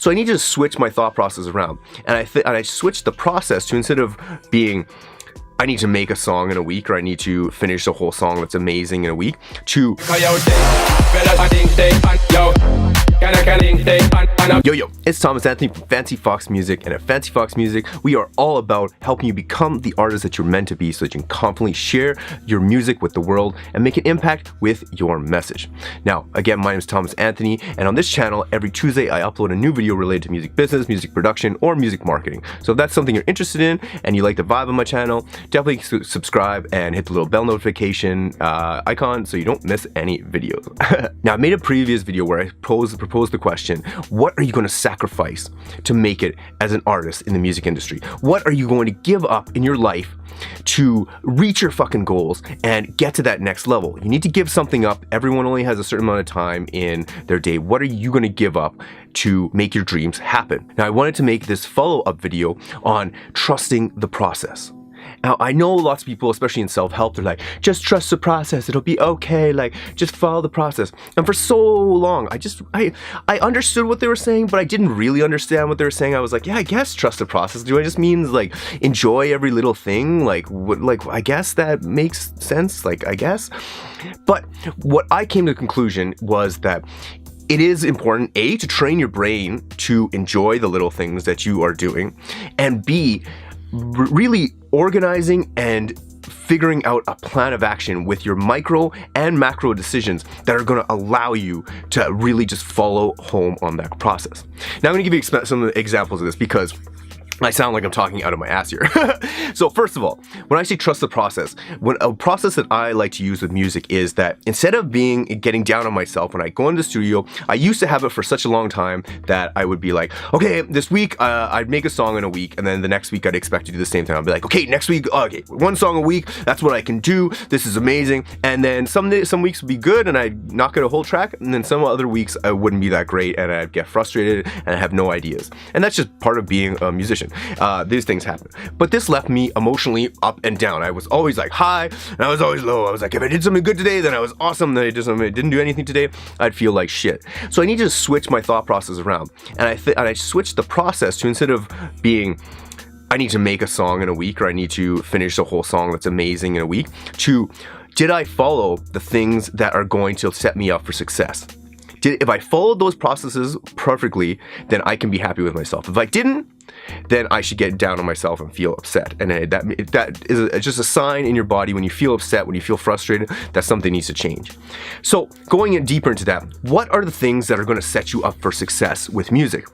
So I need to switch my thought process around. And I switched the process to, instead of being, I need to make a song in a week, or I need to finish a whole song that's amazing in a week, to yo, it's Thomas Anthony from Fancy FOXX Music, and at Fancy FOXX Music, we are all about helping you become the artist that you're meant to be, so that you can confidently share your music with the world and make an impact with your message. Now, again, my name is Thomas Anthony, and on this channel, every Tuesday, I upload a new video related to music business, music production, or music marketing. So if that's something you're interested in, and you like the vibe of my channel, definitely subscribe and hit the little bell notification icon so you don't miss any videos. Now, I made a previous video where I proposed the question, what are you going to sacrifice to make it as an artist in the music industry? What are you going to give up in your life to reach your fucking goals and get to that next level? You need to give something up. Everyone only has a certain amount of time in their day. What are you going to give up to make your dreams happen? Now, I wanted to make this follow-up video on trusting the process. Now, I know lots of people, especially in self-help, they're like, just trust the process, it'll be okay, like, just follow the process. And for so long, I understood what they were saying, but I didn't really understand what they were saying. I was like, yeah, I guess trust the process. Do I just mean, like, enjoy every little thing? Like, I guess that makes sense, like, I guess. But what I came to the conclusion was that it is important, A, to train your brain to enjoy the little things that you are doing, and B, really organizing and figuring out a plan of action with your micro and macro decisions that are going to allow you to really just follow home on that process. Now, I'm going to give you some examples of this because I sound like I'm talking out of my ass here. So first of all, when I say trust the process, a process that I like to use with music is that instead of getting down on myself when I go into the studio, I used to have it for such a long time that I would be like, okay, this week I'd make a song in a week, and then the next week I'd expect to do the same thing. I'd be like, okay, next week, okay, one song a week, that's what I can do, this is amazing. And then some weeks would be good and I'd knock out a whole track, and then some other weeks I wouldn't be that great and I'd get frustrated and I have no ideas. And that's just part of being a musician. These things happen. But this left me emotionally up and down. I was always like high and I was always low. I was like, if I did something good today, then I was awesome. Then I didn't do anything today, I'd feel like shit. So I need to switch my thought process around. And I switched the process to, instead of being, I need to make a song in a week, or I need to finish a whole song that's amazing in a week, to, did I follow the things that are going to set me up for success? If I followed those processes perfectly, then I can be happy with myself. If I didn't, then I should get down on myself and feel upset. And that is just a sign in your body when you feel upset, when you feel frustrated, that something needs to change. So going in deeper into that, what are the things that are going to set you up for success with music?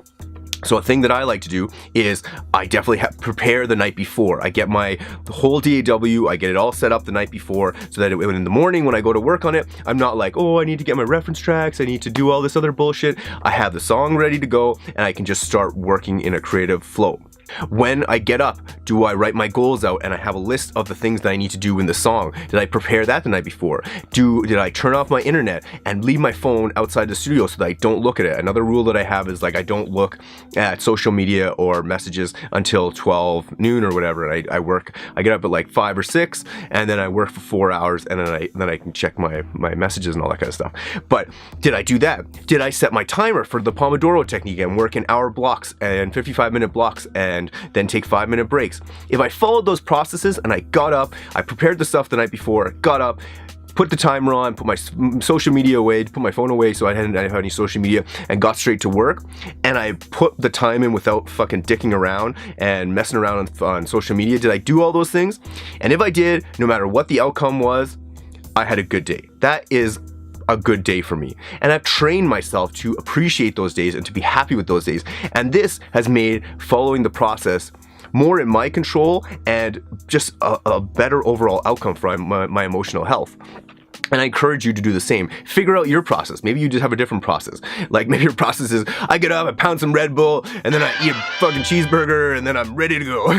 So a thing that I like to do is I definitely prepare the night before. I get the whole DAW, I get it all set up the night before, so that in the morning when I go to work on it, I'm not like, oh, I need to get my reference tracks, I need to do all this other bullshit. I have the song ready to go and I can just start working in a creative flow. When I get up, do I write my goals out and I have a list of the things that I need to do in the song? Did I prepare that the night before? Did I turn off my internet and leave my phone outside the studio so that I don't look at it? Another rule that I have is, like, I don't look at social media or messages until 12 noon or whatever. And I get up at like 5 or 6 and then I work for 4 hours, and then I can check my messages and all that kind of stuff. But did I do that? Did I set my timer for the Pomodoro technique and work in hour blocks and 55-minute blocks and then take 5-minute breaks? If I followed those processes and I got up, I prepared the stuff the night before, got up, put the timer on, put my social media away, put my phone away so I didn't have any social media, and got straight to work, and I put the time in without fucking dicking around and messing around on social media, did I do all those things? And if I did, no matter what the outcome was, I had a good day. That is a good day for me. And I've trained myself to appreciate those days and to be happy with those days. And this has made following the process more in my control and just a better overall outcome for my emotional health. And I encourage you to do the same. Figure out your process. Maybe you just have a different process. Like, maybe your process is, I get up, I pound some Red Bull, and then I eat a fucking cheeseburger, and then I'm ready to go.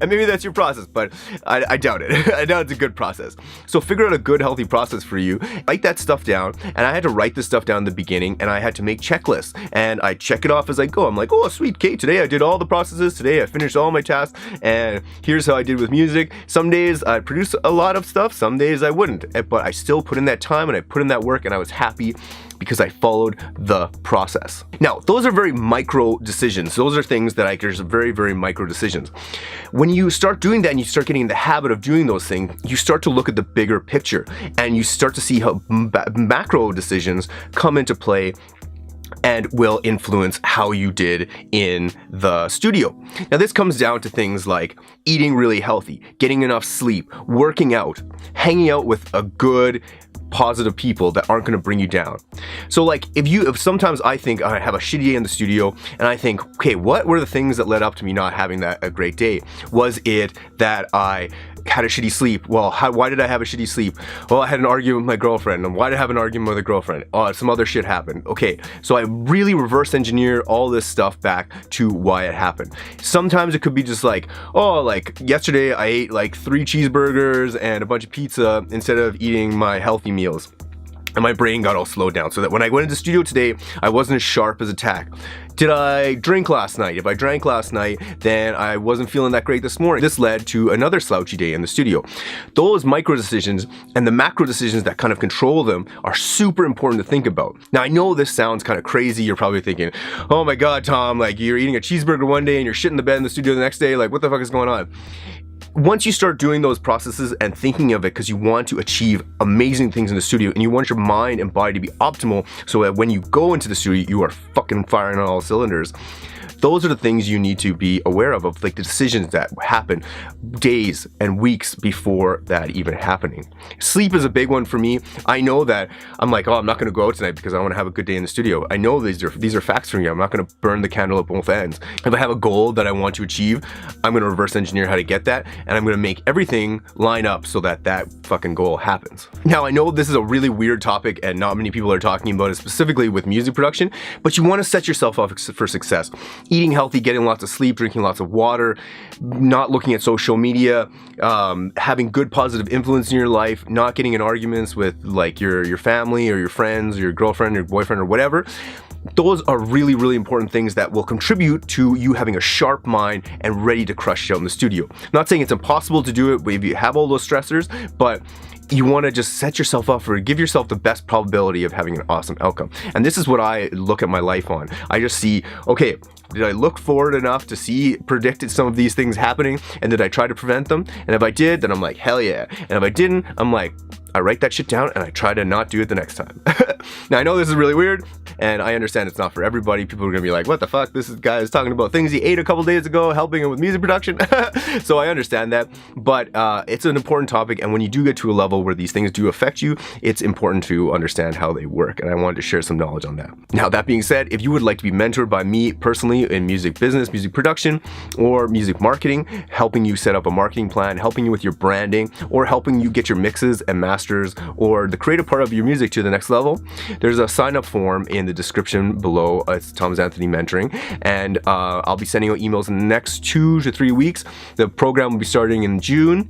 And maybe that's your process, but I doubt it. I doubt it's a good process. So figure out a good, healthy process for you. Write that stuff down, and I had to write this stuff down in the beginning, and I had to make checklists, and I check it off as I go. I'm like, oh, sweet, Kate, today I did all the processes, today I finished all my tasks, and here's how I did with music. Some days I produced a lot of stuff, some days I wouldn't, but I still put in that time and I put in that work, and I was happy because I followed the process. Now, those are very micro decisions. Those are things that there's very, very micro decisions. When you start doing that and you start getting in the habit of doing those things, you start to look at the bigger picture and you start to see how macro decisions come into play and will influence how you did in the studio. Now, this comes down to things like eating really healthy, getting enough sleep, working out, hanging out with a good, positive people that aren't going to bring you down. So like if sometimes I think I have a shitty day in the studio and I think, okay, what were the things that led up to me not having a great day? Was it that I had a shitty sleep? Well, why did I have a shitty sleep? Well, I had an argument with my girlfriend. And why did I have an argument with a girlfriend? Oh, some other shit happened. Okay, so I really reverse engineer all this stuff back to why it happened. Sometimes it could be just like, oh, like yesterday I ate like 3 cheeseburgers and a bunch of pizza instead of eating my healthy meals. And my brain got all slowed down so that when I went into the studio today, I wasn't as sharp as attack. Did I drink last night? If I drank last night, then I wasn't feeling that great this morning. This led to another slouchy day in the studio. Those micro decisions and the macro decisions that kind of control them are super important to think about. Now, I know this sounds kind of crazy. You're probably thinking, oh my God, Tom, like you're eating a cheeseburger one day and you're shitting the bed in the studio the next day. Like, what the fuck is going on? Once you start doing those processes and thinking of it because you want to achieve amazing things in the studio and you want your mind and body to be optimal so that when you go into the studio, you are fucking firing on all cylinders. Those are the things you need to be aware of like the decisions that happen days and weeks before that even happening. Sleep is a big one for me. I know that I'm like, oh, I'm not going to go out tonight because I want to have a good day in the studio. I know these are facts for me. I'm not going to burn the candle at both ends. If I have a goal that I want to achieve, I'm going to reverse engineer how to get that, and I'm going to make everything line up so that that fucking goal happens. Now, I know this is a really weird topic and not many people are talking about it specifically with music production, but you want to set yourself up for success. Eating healthy, getting lots of sleep, drinking lots of water, not looking at social media, having good positive influence in your life, not getting in arguments with like your family or your friends or your girlfriend or your boyfriend or whatever. Those are really, really important things that will contribute to you having a sharp mind and ready to crush it out in the studio. I'm not saying it's impossible to do it if you have all those stressors, but you want to just set yourself up for, give yourself the best probability of having an awesome outcome. And this is what I look at my life on. I just see, okay, did I look forward enough to predicted some of these things happening? And did I try to prevent them? And if I did, then I'm like, hell yeah. And if I didn't, I'm like, I write that shit down and I try to not do it the next time. Now, I know this is really weird and I understand it's not for everybody. People are gonna be like, what the fuck? This guy is talking about things he ate a couple days ago, helping him with music production. So I understand that, but it's an important topic. And when you do get to a level where these things do affect you, it's important to understand how they work. And I wanted to share some knowledge on that. Now, that being said, if you would like to be mentored by me personally in music business, music production, or music marketing, helping you set up a marketing plan, helping you with your branding, or helping you get your mixes and masters or the creative part of your music to the next level, there's a sign-up form in the description below. It's Thomas Anthony Mentoring, and I'll be sending out emails in the next 2 to 3 weeks. The program will be starting in June.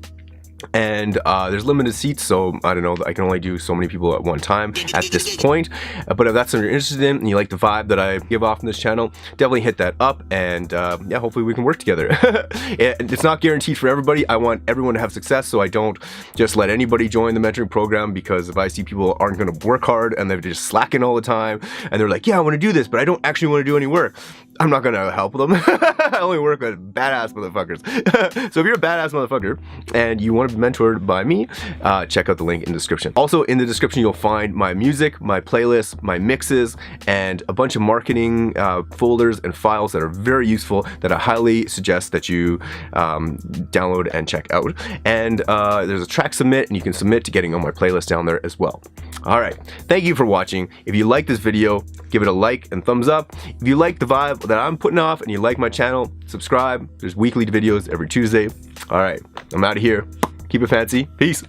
And there's limited seats, so I don't know, I can only do so many people at one time at this point. But if that's something you're interested in and you like the vibe that I give off in this channel, definitely hit that up, and yeah, hopefully we can work together. It's not guaranteed for everybody. I want everyone to have success, so I don't just let anybody join the mentoring program, because if I see people aren't going to work hard and they're just slacking all the time and they're like, yeah, I want to do this, but I don't actually want to do any work, I'm not going to help them. I only work with badass motherfuckers. So if you're a badass motherfucker and you want to be mentored by me, check out the link in the description. Also in the description, you'll find my music, my playlists, my mixes, and a bunch of marketing folders and files that are very useful that I highly suggest that you download and check out. And there's a track submit, and you can submit to getting on my playlist down there as well. All right, thank you for watching. If you like this video, give it a like and thumbs up. If you like the vibe that I'm putting off and you like my channel, subscribe. There's weekly videos every Tuesday. All right, I'm out of here. Keep it fancy. Peace.